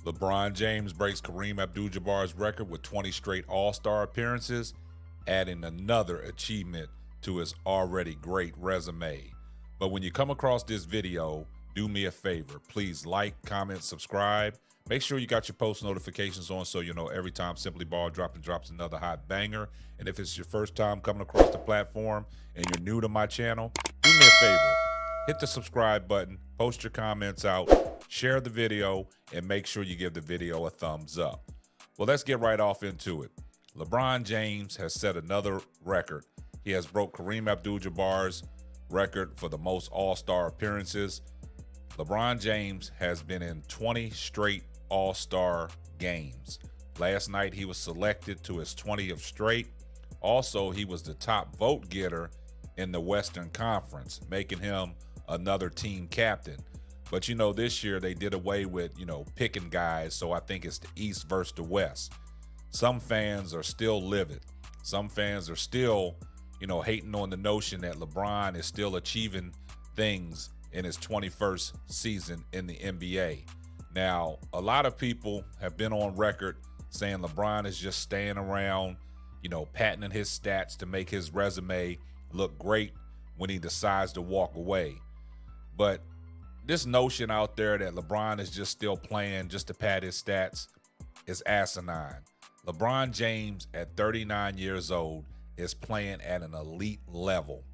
LeBron James breaks Kareem Abdul-Jabbar's record with 20 straight All-Star appearances, adding another achievement to his already great resume. But when you come across this video, do me a favor. Please like, comment, subscribe. Make sure you got your post notifications on so you know every time Simply Ball drops another hot banger. And if it's your first time coming across the platform and you're new to my channel, do me a favor. Hit the subscribe button, post your comments out, share the video, and make sure you give the video a thumbs up. Well, let's get right off into it. LeBron James has set another record. He has broke Kareem Abdul-Jabbar's record for the most All-Star appearances. LeBron James has been in 20 straight All-Star games. Last night, he was selected to his 20th straight. Also, he was the top vote getter in the Western Conference, making him another team captain. But, this year they did away with, picking guys, so I think it's the East versus the West. Some fans are still livid. Some fans are still, hating on the notion that LeBron is still achieving things in his 21st season in the NBA. Now, a lot of people have been on record saying LeBron is just staying around, patenting his stats to make his resume look great when he decides to walk away. But this notion out there that LeBron is just still playing just to pad his stats is asinine. LeBron James, at 39 years old, is playing at an elite level,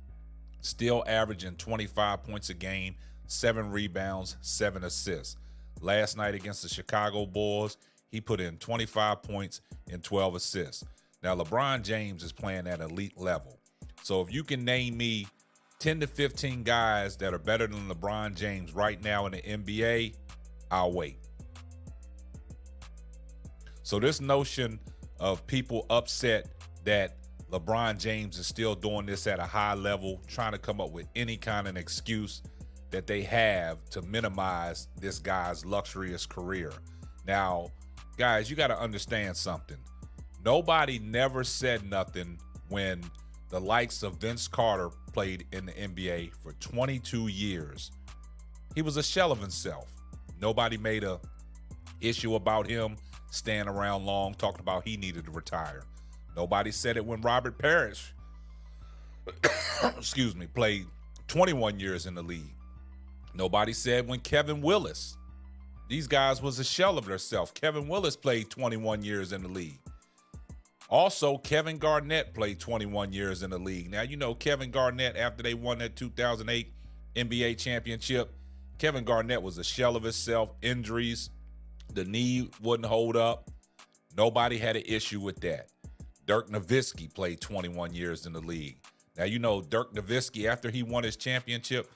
still averaging 25 points a game, 7 rebounds, 7 assists. Last night against the Chicago Bulls, he put in 25 points and 12 assists. Now, LeBron James is playing at elite level. So if you can name me 10 to 15 guys that are better than LeBron James right now in the NBA, I'll wait. So this notion of people upset that LeBron James is still doing this at a high level, trying to come up with any kind of excuse that they have to minimize this guy's luxurious career. Now, guys, you got to understand something. Nobody never said nothing when the likes of Vince Carter played in the NBA for 22 years. He was a shell of himself. Nobody made a issue about him staying around long, talking about he needed to retire. Nobody said it when Robert Parrish, played 21 years in the league. Nobody said when Kevin Willis. These guys was a shell of themselves. Kevin Willis played 21 years in the league. Also, Kevin Garnett played 21 years in the league. Now, Kevin Garnett, after they won that 2008 NBA championship, Kevin Garnett was a shell of himself. Injuries, the knee wouldn't hold up. Nobody had an issue with that. Dirk Nowitzki played 21 years in the league. Now, Dirk Nowitzki, after he won his championship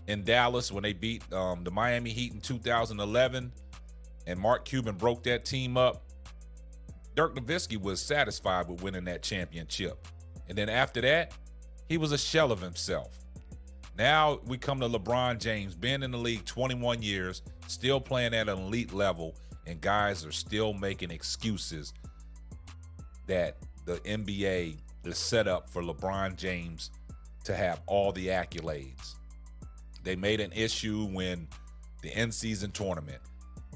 in Dallas when they beat the Miami Heat in 2011, and Mark Cuban broke that team up, Dirk Nowitzki was satisfied with winning that championship. And then after that, he was a shell of himself. Now we come to LeBron James, been in the league 21 years, still playing at an elite level, and guys are still making excuses that the NBA is set up for LeBron James to have all the accolades. They made an issue when the in-season tournament,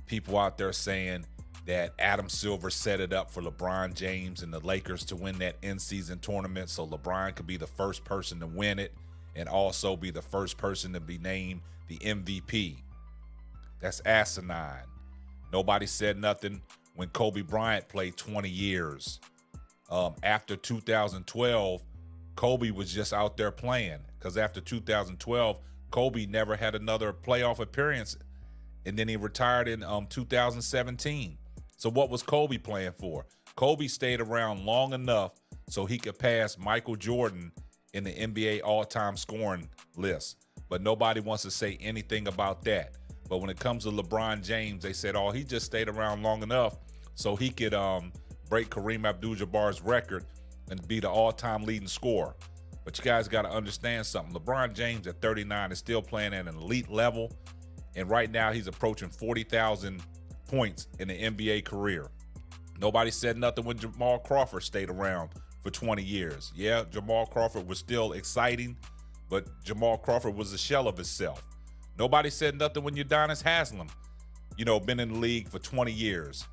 people out there saying that Adam Silver set it up for LeBron James and the Lakers to win that in-season tournament so LeBron could be the first person to win it and also be the first person to be named the MVP. That's asinine. Nobody said nothing when Kobe Bryant played 20 years. After 2012, Kobe was just out there playing because after 2012, Kobe never had another playoff appearance, and then he retired in 2017. So what was Kobe playing for? Kobe stayed around long enough so he could pass Michael Jordan in the NBA all-time scoring list. But nobody wants to say anything about that. But when it comes to LeBron James, they said, he just stayed around long enough so he could break Kareem Abdul-Jabbar's record and be the all-time leading scorer. But you guys got to understand something. LeBron James at 39 is still playing at an elite level. And right now he's approaching 40,000 points in the NBA career. Nobody said nothing when Jamal Crawford stayed around for 20 years. Yeah, Jamal Crawford was still exciting, but Jamal Crawford was a shell of himself. Nobody said nothing when Udonis Haslem, been in the league for 20 years.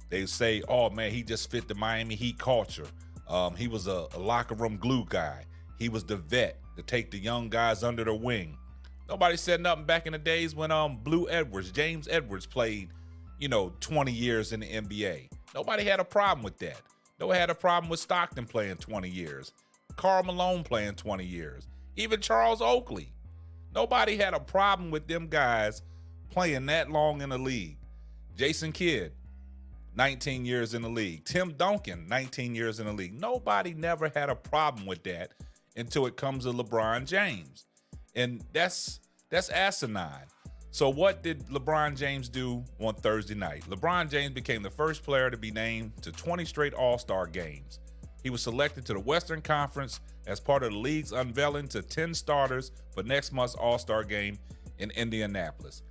They say, oh man, he just fit the Miami Heat culture. He was a locker room glue guy. He was the vet to take the young guys under the wing. Nobody said nothing back in the days when James Edwards played, 20 years in the NBA. Nobody had a problem with that. Nobody had a problem with Stockton playing 20 years. Karl Malone playing 20 years. Even Charles Oakley. Nobody had a problem with them guys playing that long in the league. Jason Kidd, 19 years in the league. Tim Duncan, 19 years in the league. Nobody never had a problem with that until it comes to LeBron James. And that's asinine. So what did LeBron James do on Thursday night? LeBron James became the first player to be named to 20 straight All-Star games. He was selected to the Western Conference as part of the league's unveiling to 10 starters for next month's All-Star game in Indianapolis.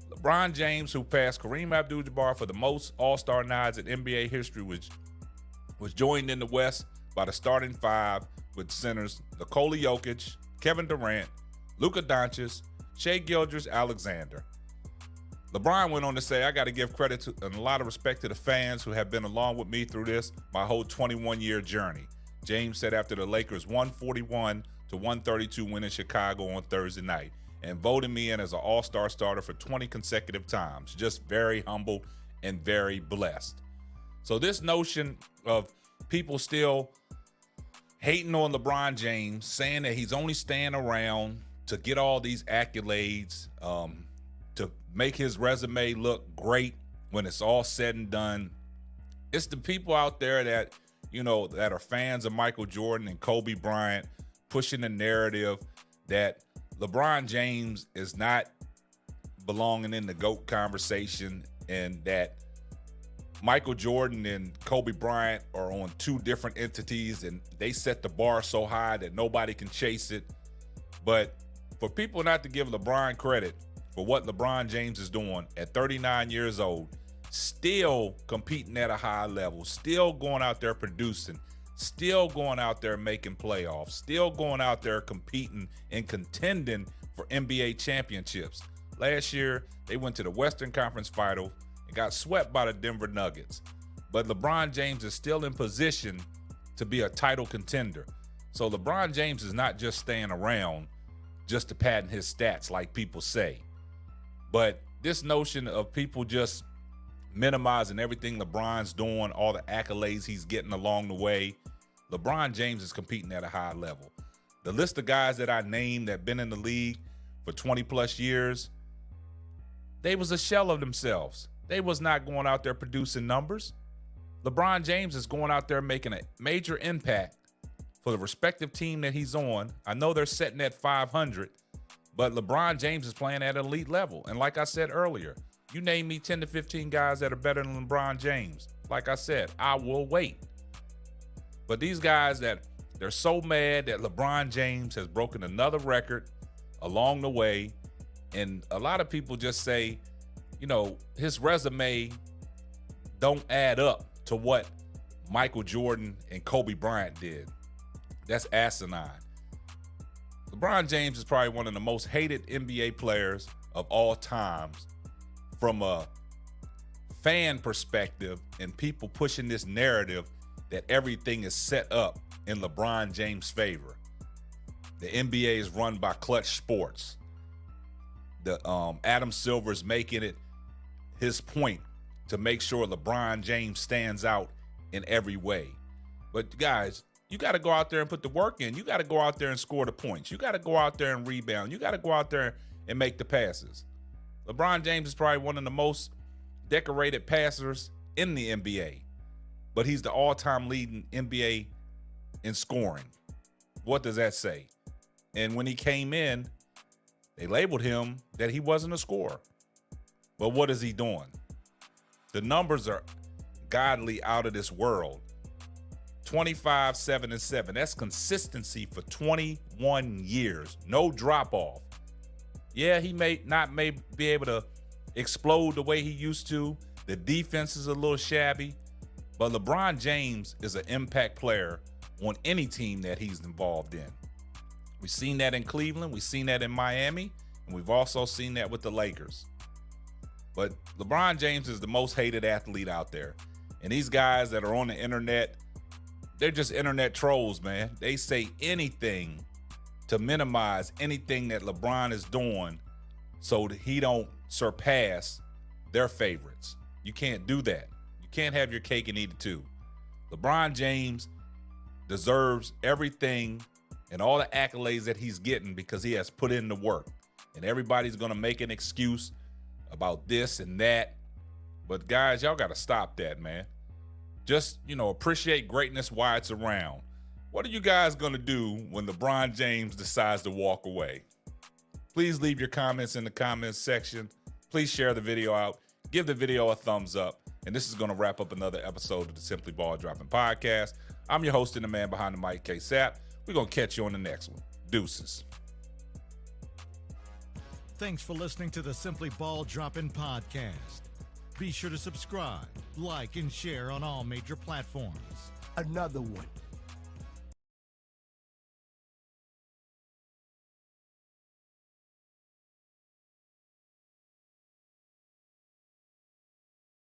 LeBron James, who passed Kareem Abdul-Jabbar for the most All-Star nods in NBA history, was joined in the West by the starting five with centers Nikola Jokic, Kevin Durant, Luka Doncic, Shai Gilgeous-Alexander. LeBron went on to say, I got to give credit to and a lot of respect to the fans who have been along with me through my whole 21-year journey. James said after the Lakers' 141-132 win in Chicago on Thursday night and voted me in as an all-star starter for 20 consecutive times. Just very humble and very blessed. So this notion of people still hating on LeBron James, saying that he's only staying around to get all these accolades, to make his resume look great when it's all said and done. It's the people out there that, that are fans of Michael Jordan and Kobe Bryant pushing the narrative that LeBron James is not belonging in the GOAT conversation and that Michael Jordan and Kobe Bryant are on two different entities and they set the bar so high that nobody can chase it. But for people not to give LeBron credit for what LeBron James is doing at 39 years old, still competing at a high level, still going out there producing, still going out there making playoffs, still going out there competing and contending for NBA championships. Last year, they went to the Western Conference Final and got swept by the Denver Nuggets. But LeBron James is still in position to be a title contender. So LeBron James is not just staying around just to patent his stats like people say. But this notion of people just minimizing everything LeBron's doing, all the accolades he's getting along the way, LeBron James is competing at a high level. The list of guys that I named that been in the league for 20 plus years, they was a shell of themselves. They was not going out there producing numbers. LeBron James is going out there making a major impact for the respective team that he's on. I know they're setting at 500, but LeBron James is playing at an elite level. And like I said earlier, you name me 10 to 15 guys that are better than LeBron James. Like I said, I will wait. But these guys that they're so mad that LeBron James has broken another record along the way. And a lot of people just say, his resume don't add up to what Michael Jordan and Kobe Bryant did. That's asinine. LeBron James is probably one of the most hated NBA players of all times from a fan perspective and people pushing this narrative that everything is set up in LeBron James' favor. The NBA is run by Clutch Sports. Adam Silver is making it his point to make sure LeBron James stands out in every way. But guys, you got to go out there and put the work in. You got to go out there and score the points. You got to go out there and rebound. You got to go out there and make the passes. LeBron James is probably one of the most decorated passers in the NBA, but he's the all-time leading NBA in scoring. What does that say? And when he came in, they labeled him that he wasn't a scorer. But what is he doing? The numbers are godly out of this world. 25, 7, and 7. That's consistency for 21 years. No drop off. Yeah, he may be able to explode the way he used to. The defense is a little shabby. But LeBron James is an impact player on any team that he's involved in. We've seen that in Cleveland. We've seen that in Miami. And we've also seen that with the Lakers. But LeBron James is the most hated athlete out there. And these guys that are on the internet, they're just internet trolls, man. They say anything to minimize anything that LeBron is doing so that he don't surpass their favorites. You can't do that. You can't have your cake and eat it too. LeBron James deserves everything and all the accolades that he's getting because he has put in the work. And everybody's going to make an excuse about this and that. But guys, y'all got to stop that, man. Just, appreciate greatness while it's around. What are you guys going to do when LeBron James decides to walk away? Please leave your comments in the comments section. Please share the video out. Give the video a thumbs up. And this is going to wrap up another episode of the Simply Ball Dropping Podcast. I'm your host and the man behind the mic, K-Sap. We're going to catch you on the next one. Deuces. Thanks for listening to the Simply Ball Dropping Podcast. Be sure to subscribe, like, and share on all major platforms. Another one.